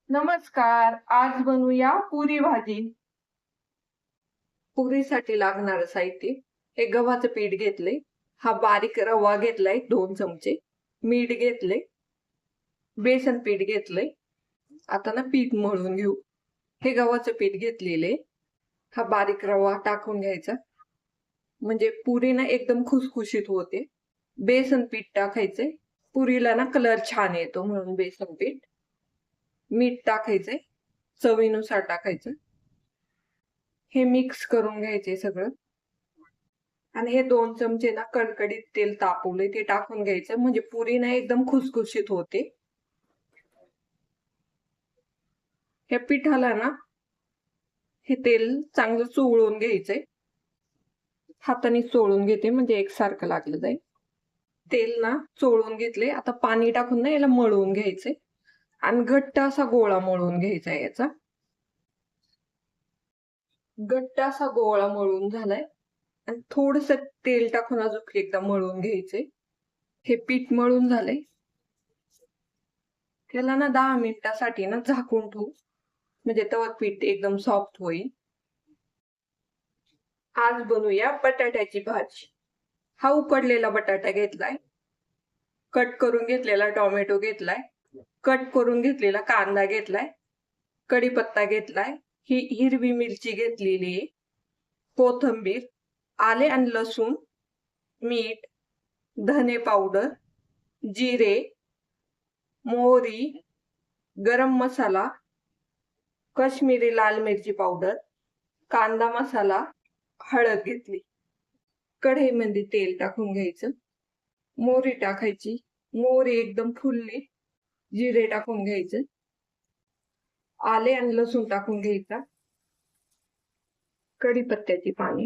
नमस्कार. आज बनवूया पुरी भाजी. पुरीसाठी लागणारं साहित्य हे गव्हाचं पीठ घेतले, हा बारीक रवा घेतलाय 2 चमचे, मीठ घेतले, बेसन पीठ घेतलंय. आता ना पीठ मळून घेऊ. हे गव्हाचं पीठ घेतलेले, हा बारीक रवा टाकून घ्यायचा, म्हणजे पुरी ना एकदम खुसखुशीत होते. बेसन पीठ टाकायचंय, पुरीला ना कलर छान येतो म्हणून बेसन पीठ. मीठ टाकायचंय, चवीनुसार टाकायचं. हे मिक्स करून घ्यायचे सगळं. आणि हे 2 चमचे ना कडकडीत तेल तापवले ते टाकून घ्यायचं, म्हणजे पुरी ना एकदम खुसखुशीत होते. ह्या पिठाला ना हे तेल चांगलं चोळून घ्यायचंय. हाताने चोळून घेते म्हणजे एकसारखं लागलं जाईल. तेल ना चोळून घेतले. आता पाणी टाकून ना याला मळून घ्यायचंय आणि घट्ट असा गोळा मळून घ्यायचा याचा. घट्ट असा गोळा मळून झालाय आणि थोडस तेल टाकून अजून एकदा मळून घ्यायचंय. हे पीठ मळून झालंय. त्याला ना 10 मिनिटासाठी ना झाकून ठेवू, म्हणजे तेव्हा पीठ एकदम सॉफ्ट होईल. आज बनवूया बटाट्याची भाजी. हा उकडलेला बटाटा घेतलाय, कट करून घेतलेला टोमॅटो घेतलाय, कट करून घेतलेला कांदा घेतलाय, कढीपत्ता घेतलाय, ही हिरवी मिरची घेतलेली आहे, कोथिंबीर, आले आणि लसूण, मीठ, धने पावडर, जिरे, मोहरी, गरम मसाला, काश्मीरी लाल मिरची पावडर, कांदा मसाला, हळद घेतली. कढईमध्ये तेल टाकून घ्यायचं, मोहरी टाकायची, मोहरी एकदम फुलली, जिरे टाकून घ्यायचं, आले आणि लसूण टाकून घ्यायचा, कढीपत्त्याची पाने,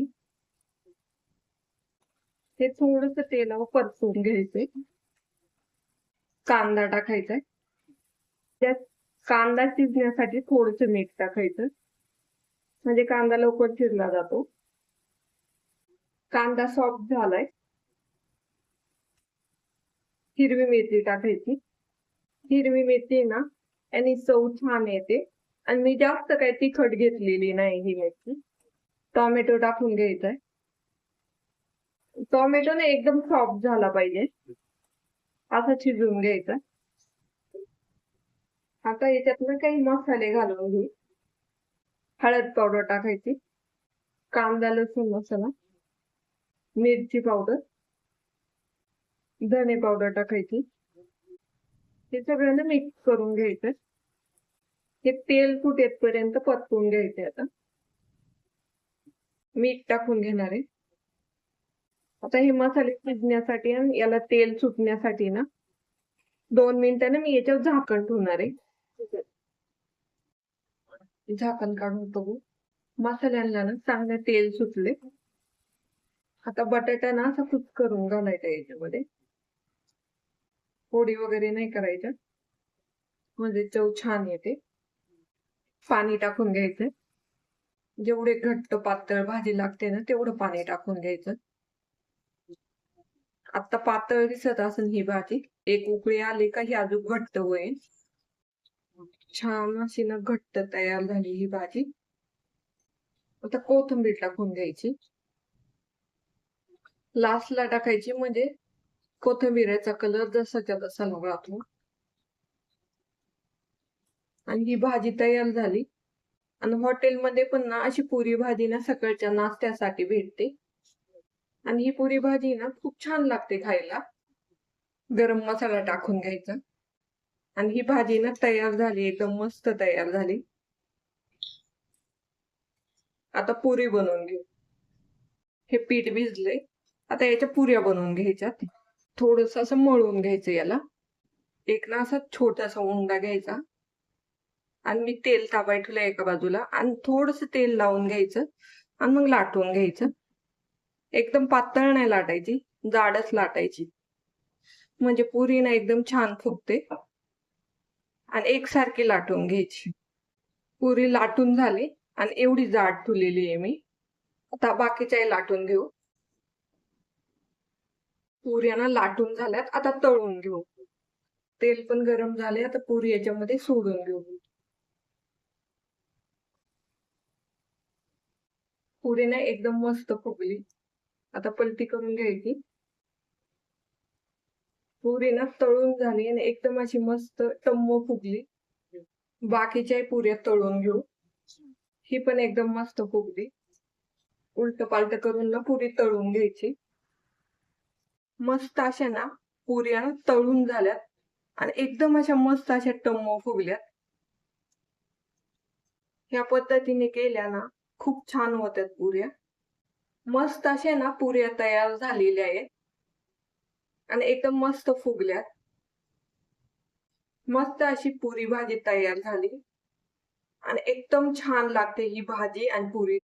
हे थोडस तेलावर परतून घ्यायचंय. कांदा टाकायचा, त्यात कांदा शिजण्यासाठी थोडस मीठ टाकायचं, म्हणजे कांदा लवकर शिजला जातो. कांदा सॉफ्ट झालाय. हिरवी मिरची टाकायची. हिरवी मिरची ना आणि चव छान येते आणि मी जास्त काही तिखट घेतलेली नाही ही मिरची. टोमॅटो टाकून घ्यायचाय. टोमॅटो ना एकदम सॉफ्ट झाला पाहिजे, असा शिजवून घ्यायचा. आता याच्यात ना काही मसाले घालून घेऊ. हळद पावडर टाकायची, कांदा लसूण मसाला, मिरची पावडर, धने पावडर टाकायची. हे सगळं मिक्स करून घ्यायचं. हे तेल फुटेपर्यंत परतून घ्यायचे. आता मीठ टाकून घेणार आहे. आता हे मसाले शिजण्यासाठी आणि याला तेल सुटण्यासाठी ना 2 मिनिटांनी मी याच्यावर झाकण ठेवणार आहे. झाकण काढून बघू. मसाल्यांना ना चांगलं तेल सुटले. आता बटाटा ना असा कुच करून घालायचा याच्यामध्ये. फोडी वगैरे नाही करायच्या, म्हणजे चव छान येते. पाणी टाकून घ्यायचं. जेवढे घट्ट पातळ भाजी लागते ना तेवढं पाणी टाकून घ्यायचं. आता पातळ दिसत असेल ही भाजी. एक उकळी आली का ही अजून घट्ट होईल. छान अशी ना घट्ट तयार झाली ही भाजी. आता कोथिंबीर टाकून घ्यायची. लास्टला टाकायची, म्हणजे कोथिंबीरचा कलर जसाच्या तसा राहतो. आणि ही भाजी तयार झाली. आणि हॉटेलमध्ये पण ना अशी पुरी भाजी ना सकाळच्या नाश्त्यासाठी भेटते. आणि ही पुरी भाजी ना खूप छान लागते खायला. गरम मसाला टाकून घ्यायचा. आणि ही भाजी ना तयार झाली, एकदम मस्त तयार झाली. आता पुरी बनवून घेऊ. हे पीठ भिजले. आता याच्या पुऱ्या बनवून घ्यायच्यात. थोडस असं मळून घ्यायचं याला. एक ना असा छोटासा उंडा घ्यायचा आणि मी तेल तापाय ठेवलं एका बाजूला आणि थोडस तेल लावून घ्यायचं आणि मग लाटून घ्यायचं. एकदम पातळ नाही लाटायची, जाडच लाटायची, म्हणजे पुरी ना एकदम छान फुगते. आणि एकसारखी लाटून घ्यायची. पुरी लाटून झाली आणि एवढी जाड ठेवलेली आहे मी. आता बाकीच्याही लाटून घेऊ. पुऱ्या ना लाटून झाल्यात, आता तळून घेऊ. तेल पण गरम झाले. आता पुरी याच्यामध्ये सोडून घेऊ. पुरी ना एकदम मस्त फुगली. आता पलटी करून घ्यायची. पुरी ना तळून झाली आणि एकदम अशी मस्त टम्म फुगली. बाकीच्याही पुऱ्या तळून घेऊ. ही पण एकदम मस्त फुगली. उलट पालट करून ना पुरी तळून घ्यायची. मस्त अशा ना पुऱ्या तळून झाल्यात आणि एकदम अशा मस्त अशा टम्म फुगल्यात. ह्या पद्धतीने केल्या ना खूप छान होत्यात पुऱ्या. मस्त अशा ना पुऱ्या तयार झालेल्या आहेत आणि एकदम मस्त फुगल्यात. मस्त अशी पुरी भाजी तयार झाली आणि एकदम छान लागते ही भाजी आणि पुरी.